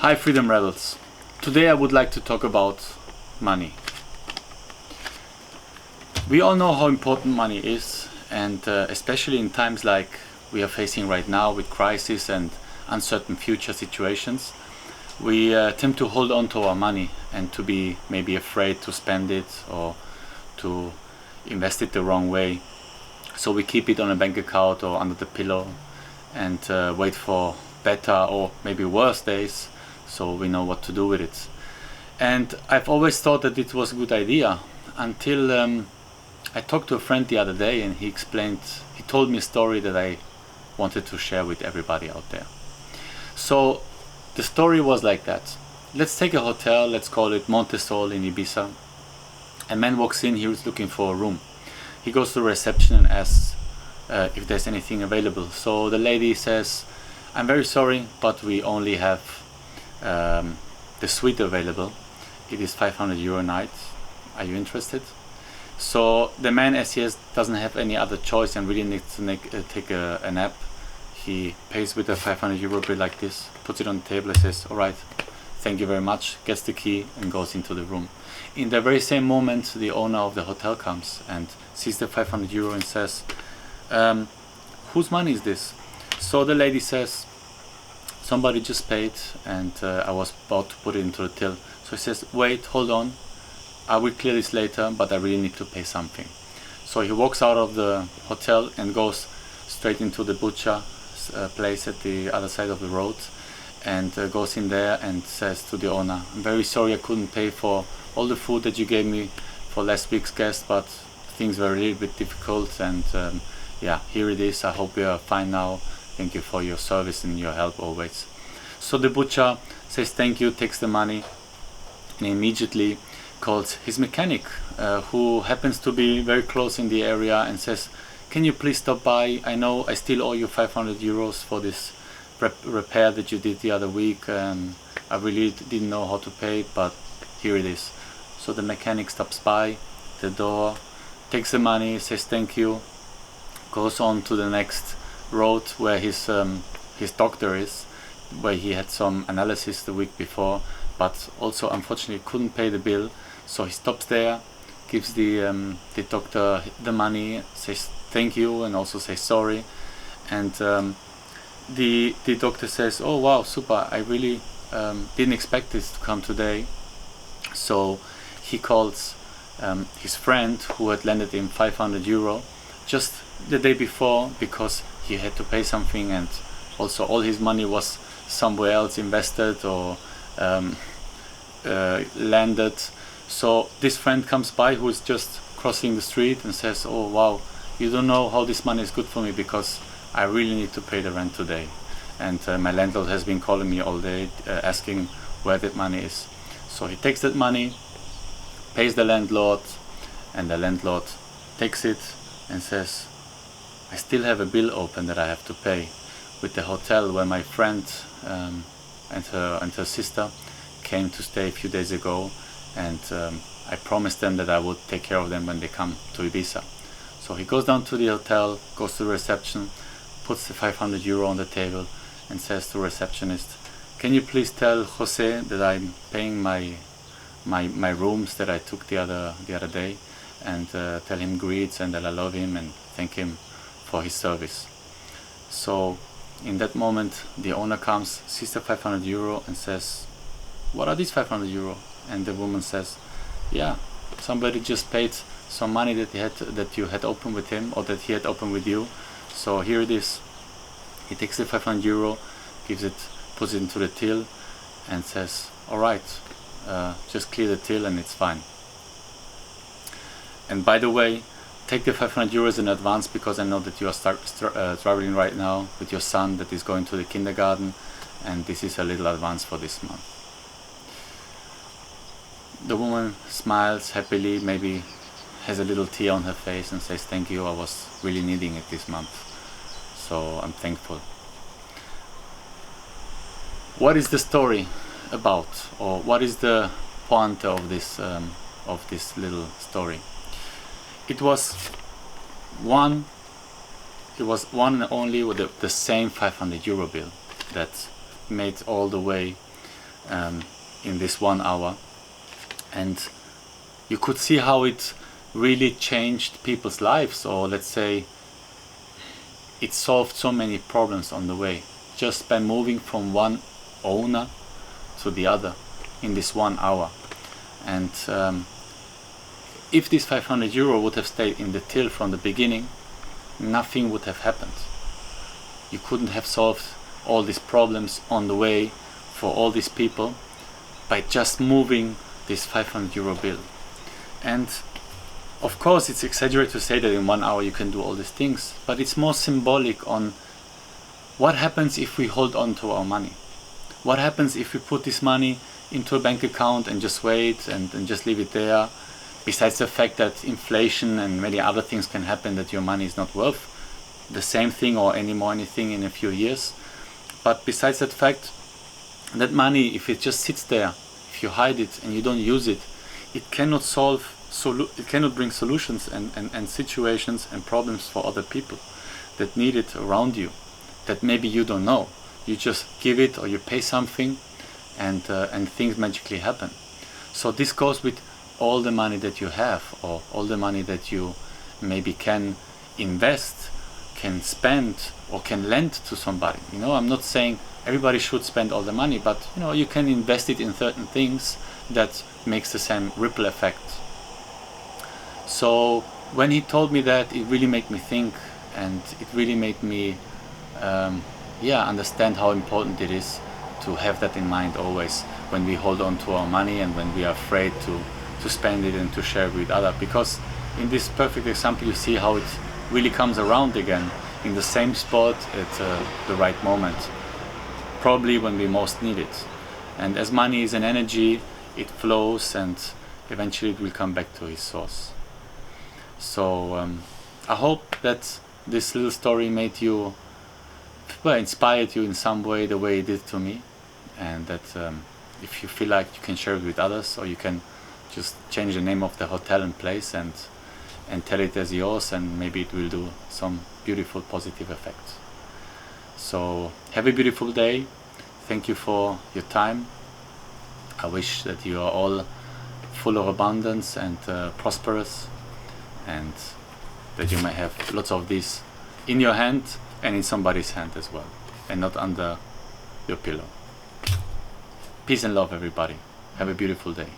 Hi Freedom Rebels. Today I would like to talk about money. We all know how important money is, and especially in times like we are facing right now with crisis and uncertain future situations, we tend to hold on to our money and to be maybe afraid to spend it or to invest it the wrong way. So we keep it on a bank account or under the pillow and wait for better or maybe worse days so we know what to do with it. And I've always thought that it was a good idea until I talked to a friend the other day, and he told me a story that I wanted to share with everybody out there. So the story was like that. Let's take a hotel, let's call it Montesol in Ibiza. A man walks in, he was looking for a room. He goes to the reception and asks if there's anything available. So the lady says, "I'm very sorry, but we only have the suite available. It is 500 euro a night. Are you interested?" So the man, as he doesn't have any other choice and really needs to take a nap, he pays with a 500 euro bill like this, puts it on the table and says, "All right, thank you very much," gets the key and goes into the room. In the very same moment, the owner of the hotel comes and sees the 500 euro and says, "Whose money is this?" So the lady says, "Somebody just paid and I was about to put it into the till." So he says, "Wait, hold on, I will clear this later, but I really need to pay something." So he walks out of the hotel and goes straight into the butcher place at the other side of the road and goes in there and says to the owner, "I'm very sorry I couldn't pay for all the food that you gave me for last week's guest, but things were a little bit difficult and yeah, here it is. I hope you are fine now. Thank you for your service and your help always." So the butcher says thank you, takes the money, and immediately calls his mechanic, who happens to be very close in the area, and says, "Can you please stop by? I know I still owe you 500 euros for this repair that you did the other week. I really didn't know how to pay, but here it is." So the mechanic stops by the door, takes the money, says thank you, goes on to the next road where his doctor is, where he had some analysis the week before, but also unfortunately couldn't pay the bill. So he stops there, gives the doctor the money, says thank you and also says sorry, and the doctor says, "Oh wow, super, I really didn't expect this to come today." So he calls his friend who had lended him 500 euro just the day before because he had to pay something, and also all his money was somewhere else invested or landed. So this friend comes by who is just crossing the street and says, "Oh wow, you don't know how this money is good for me because I really need to pay the rent today, and my landlord has been calling me all day asking where that money is." So he takes that money, pays the landlord, and the landlord takes it and says, "I still have a bill open that I have to pay with the hotel where my friend and her sister came to stay a few days ago, and I promised them that I would take care of them when they come to Ibiza." So he goes down to the hotel, goes to the reception, puts the 500 euro on the table and says to the receptionist, "Can you please tell Jose that I'm paying my rooms that I took the other day, and tell him greets and that I love him and thank him for his service." So in that moment the owner comes, sees the 500 euro and says, "What are these 500 euro?" And the woman says, "Yeah, somebody just paid some money that you had opened with him, or that he had opened with you. So here it is." He takes the 500 euro, puts it into the till and says, "All right, just clear the till and it's fine. And by the way, take the 500 euros in advance because I know that you are traveling right now with your son that is going to the kindergarten, and this is a little advance for this month." The woman smiles happily, maybe has a little tear on her face, and says, "Thank you, I was really needing it this month, so I'm thankful." What is the story about, or what is the point of this little story? It was one and only with the same 500 euro bill that made all the way in this 1 hour, and you could see how it really changed people's lives, or let's say it solved so many problems on the way, just by moving from one owner to the other in this 1 hour. And if this 500 euro would have stayed in the till from the beginning, nothing would have happened. You couldn't have solved all these problems on the way for all these people by just moving this 500 euro bill. And of course it's exaggerated to say that in 1 hour you can do all these things, but it's more symbolic on what happens if we hold on to our money. What happens if we put this money into a bank account and just wait and just leave it there, besides the fact that inflation and many other things can happen, that your money is not worth the same thing or anything in a few years. But besides that fact, that money, if it just sits there, if you hide it and you don't use it, it cannot it cannot bring solutions and situations and problems for other people that need it around you, that maybe you don't know. You just give it, or you pay something, and things magically happen. So this goes with all the money that you have, or all the money that you maybe can invest, can spend, or can lend to somebody. I'm not saying everybody should spend all the money, but you can invest it in certain things that makes the same ripple effect. So when he told me that, it really made me think, and it really made me understand how important it is to have that in mind always when we hold on to our money and when we are afraid to spend it and to share it with others. Because in this perfect example, you see how it really comes around again in the same spot at the right moment, probably when we most need it. And as money is an energy, it flows, and eventually it will come back to its source. So I hope that this little story made you, inspired you in some way, the way it did to me, and that if you feel like you can share it with others, or you can just change the name of the hotel and place and tell it as yours, and maybe it will do some beautiful positive effects. So have a beautiful day. Thank you for your time. I wish that you are all full of abundance and prosperous, and that you may have lots of this in your hand and in somebody's hand as well, and not under your pillow. Peace and love, everybody. Have a beautiful day.